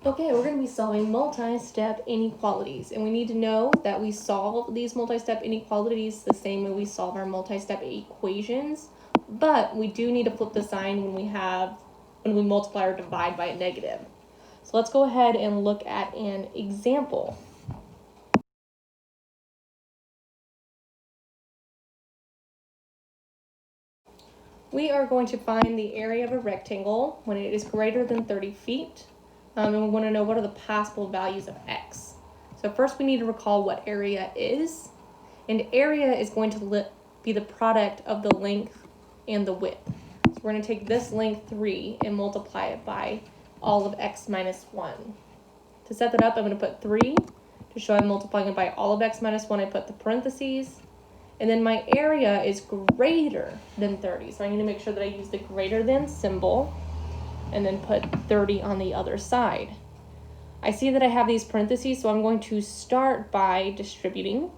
Okay, we're going to be solving multi-step inequalities, and we need to know that we solve these multi-step inequalities the same way we solve our multi-step equations, but we do need to flip the sign when we multiply or divide by a negative. So let's go ahead and look at an example. We are going to find the area of a rectangle when it is greater than 30 feet. And we want to know what are the possible values of x. So first we need to recall what area is. And area is going to be the product of the length and the width. So we're going to take this length 3 and multiply it by all of x minus 1. To set that up, I'm going to put 3. To show I'm multiplying it by all of x minus 1, I put the parentheses. And then my area is greater than 30. So I need to make sure that I use the greater than symbol and then put 30 on the other side. I see that I have these parentheses, so I'm going to start by distributing.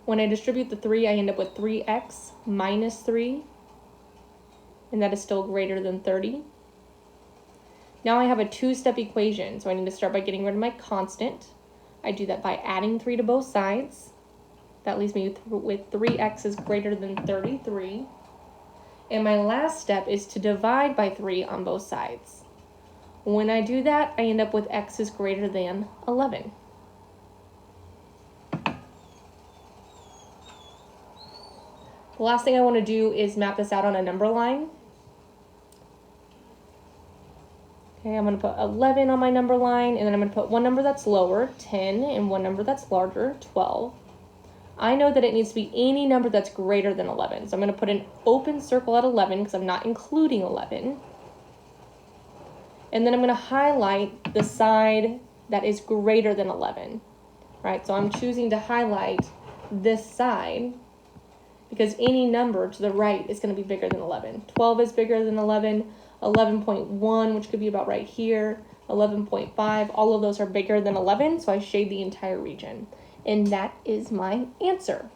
When I distribute the 3, I end up with 3x minus 3, and that is still greater than 30. Now I have a two-step equation, so I need to start by getting rid of my constant. I do that by adding 3 to both sides. That leaves me with 3x is greater than 33. And my last step is to divide by 3 on both sides. When I do that, I end up with x is greater than 11. The last thing I want to do is map this out on a number line. Okay, I'm going to put 11 on my number line, and then I'm going to put one number that's lower, 10, and one number that's larger, 12. I know that it needs to be any number that's greater than 11. So I'm going to put an open circle at 11 because I'm not including 11. And then I'm going to highlight the side that is greater than 11. Right? So I'm choosing to highlight this side because any number to the right is going to be bigger than 11. 12 is bigger than 11. 11.1, which could be about right here. 11.5, all of those are bigger than 11, so I shade the entire region. And that is my answer.